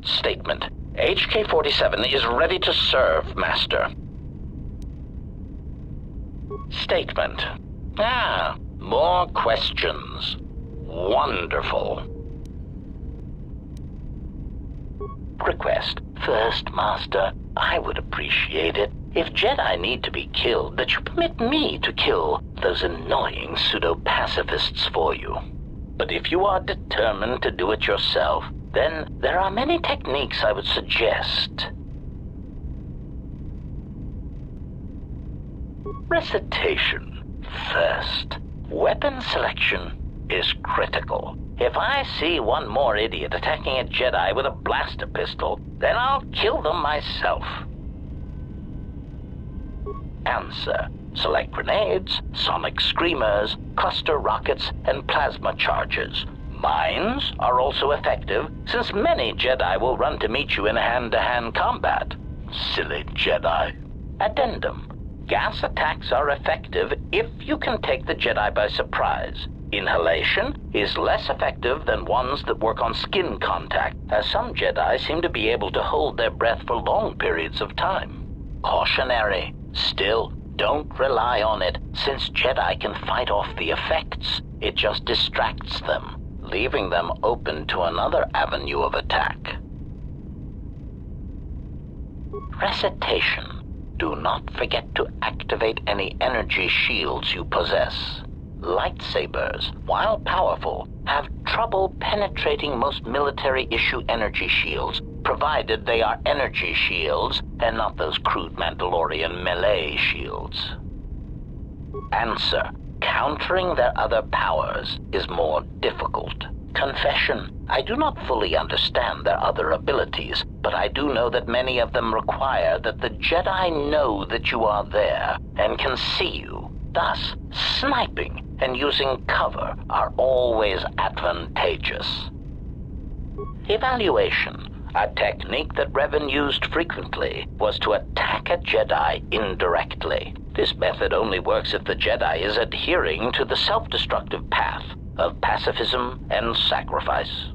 Statement. HK-47 is ready to serve, Master. Statement. More questions. Wonderful. Request. First, Master, I would appreciate it if Jedi need to be killed, that you permit me to kill those annoying pseudo-pacifists for you. But if you are determined to do it yourself, then there are many techniques I would suggest. Recitation. First, weapon selection is critical. If I see one more idiot attacking a Jedi with a blaster pistol, then I'll kill them myself. Answer. Select grenades, sonic screamers, cluster rockets, and plasma charges. Mines are also effective, since many Jedi will run to meet you in hand-to-hand combat. Silly Jedi. Addendum. Gas attacks are effective if you can take the Jedi by surprise. Inhalation is less effective than ones that work on skin contact, as some Jedi seem to be able to hold their breath for long periods of time. Cautionary. Still, don't rely on it, since Jedi can fight off the effects. It just distracts them, leaving them open to another avenue of attack. Recitation. Do not forget to activate any energy shields you possess. Lightsabers, while powerful, have trouble penetrating most military-issue energy shields, provided they are energy shields and not those crude Mandalorian melee shields. Answer. Countering their other powers is more difficult. Confession. I do not fully understand their other abilities, but I do know that many of them require that the Jedi know that you are there and can see you. Thus, sniping and using cover are always advantageous. Evaluation. A technique that Revan used frequently was to attack a Jedi indirectly. This method only works if the Jedi is adhering to the self-destructive path of pacifism and sacrifice.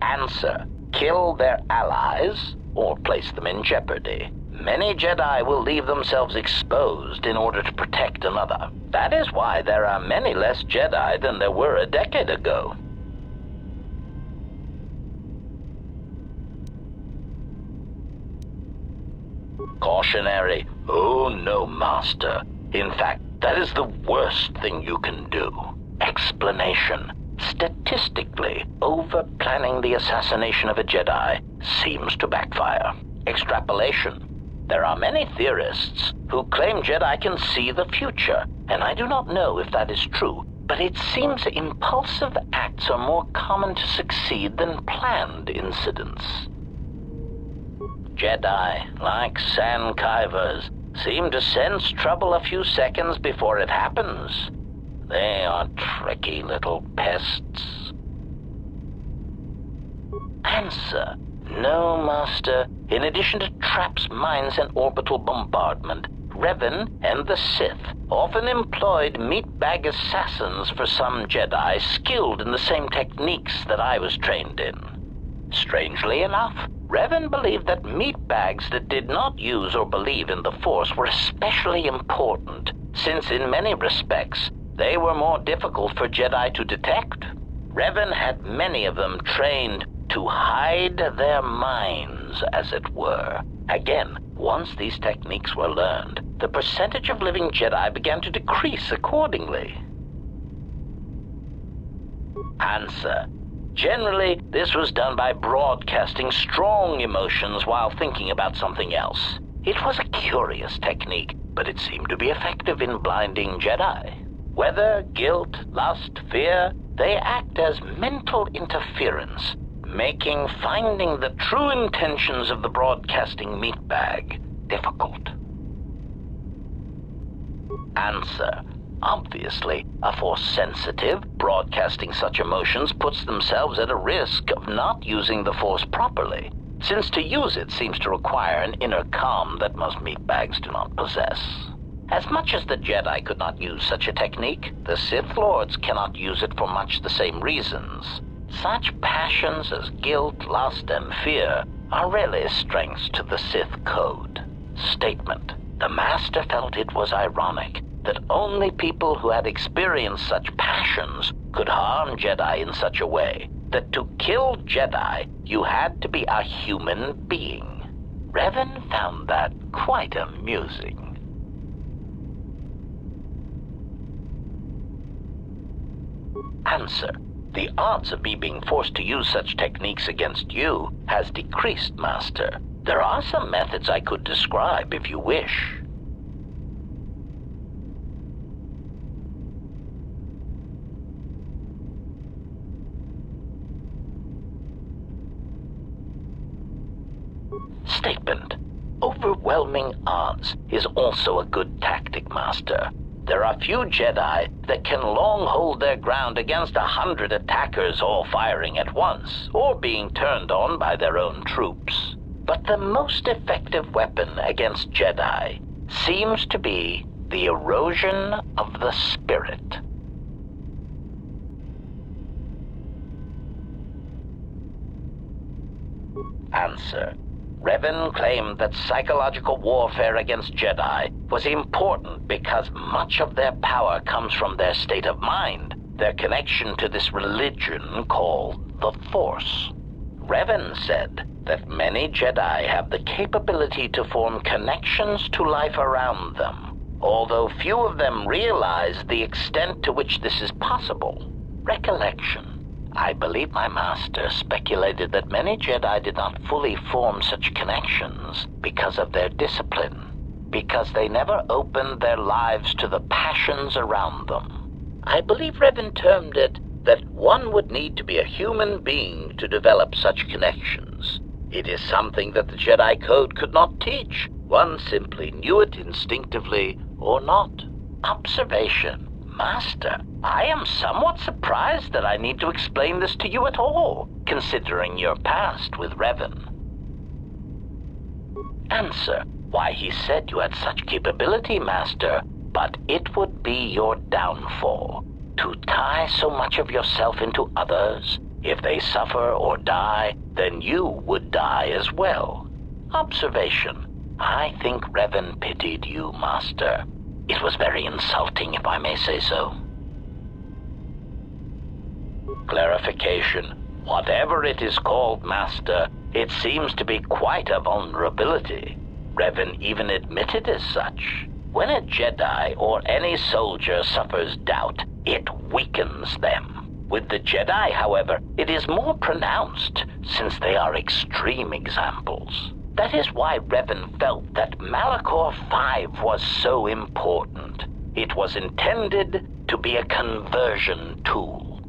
Answer. Kill their allies or place them in jeopardy. Many Jedi will leave themselves exposed in order to protect another. That is why there are many less Jedi than there were a decade ago. Cautionary. Oh no, Master. In fact, that is the worst thing you can do. Explanation. Statistically, over-planning the assassination of a Jedi seems to backfire. Extrapolation. There are many theorists who claim Jedi can see the future, and I do not know if that is true, but it seems impulsive acts are more common to succeed than planned incidents. Jedi, like sandkivers, seem to sense trouble a few seconds before it happens. They are tricky little pests. Answer. No, Master. In addition to traps, mines, and orbital bombardment, Revan and the Sith often employed meatbag assassins for some Jedi skilled in the same techniques that I was trained in. Strangely enough, Revan believed that meatbags that did not use or believe in the Force were especially important, since in many respects, they were more difficult for Jedi to detect. Revan had many of them trained to hide their minds, as it were. Again, once these techniques were learned, the percentage of living Jedi began to decrease accordingly. Answer. Generally, this was done by broadcasting strong emotions while thinking about something else. It was a curious technique, but it seemed to be effective in blinding Jedi. Whether guilt, lust, fear, they act as mental interference, making finding the true intentions of the broadcasting meatbag difficult. Answer. Obviously, a Force-sensitive broadcasting such emotions puts themselves at a risk of not using the Force properly, since to use it seems to require an inner calm that most meatbags do not possess. As much as the Jedi could not use such a technique, the Sith Lords cannot use it for much the same reasons. Such passions as guilt, lust, and fear are really strengths to the Sith code. Statement. The Master felt it was ironic that only people who had experienced such passions could harm Jedi in such a way that to kill Jedi, you had to be a human being. Revan found that quite amusing. Answer. The odds of me being forced to use such techniques against you has decreased, Master. There are some methods I could describe if you wish. Statement. Overwhelming odds is also a good tactic, Master. There are few Jedi that can long hold their ground against 100 attackers all firing at once, or being turned on by their own troops. But the most effective weapon against Jedi seems to be the erosion of the spirit. Answer. Revan claimed that psychological warfare against Jedi was important because much of their power comes from their state of mind, their connection to this religion called the Force. Revan said that many Jedi have the capability to form connections to life around them, although few of them realize the extent to which this is possible. Recollection. I believe my master speculated that many Jedi did not fully form such connections because of their discipline, because they never opened their lives to the passions around them. I believe Revan termed it that one would need to be a human being to develop such connections. It is something that the Jedi Code could not teach. One simply knew it instinctively or not. Observation. Master, I am somewhat surprised that I need to explain this to you at all, considering your past with Revan. Answer. Why, he said you had such capability, Master, but it would be your downfall. To tie so much of yourself into others, if they suffer or die, then you would die as well. Observation. I think Revan pitied you, Master. It was very insulting, if I may say so. Clarification. Whatever it is called, Master, it seems to be quite a vulnerability. Revan even admitted as such. When a Jedi or any soldier suffers doubt, it weakens them. With the Jedi, however, it is more pronounced, since they are extreme examples. That is why Revan felt that Malachor 5 was so important. It was intended to be a conversion tool.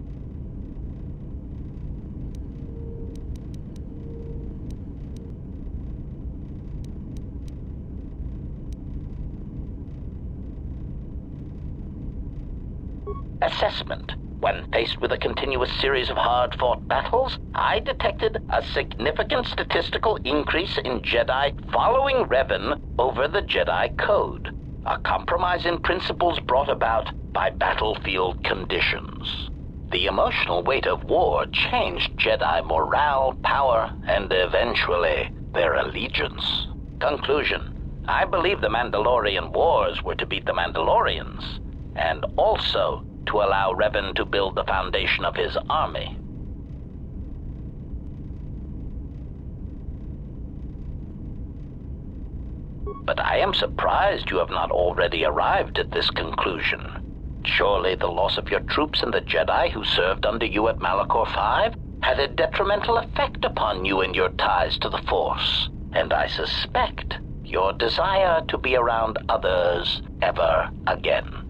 Assessment. When faced with a continuous series of hard-fought battles, I detected a significant statistical increase in Jedi following Revan over the Jedi Code, a compromise in principles brought about by battlefield conditions. The emotional weight of war changed Jedi morale, power, and eventually their allegiance. Conclusion. I believe the Mandalorian Wars were to beat the Mandalorians, and also to allow Revan to build the foundation of his army. But I am surprised you have not already arrived at this conclusion. Surely the loss of your troops and the Jedi who served under you at Malachor 5 had a detrimental effect upon you and your ties to the Force, and I suspect your desire to be around others ever again.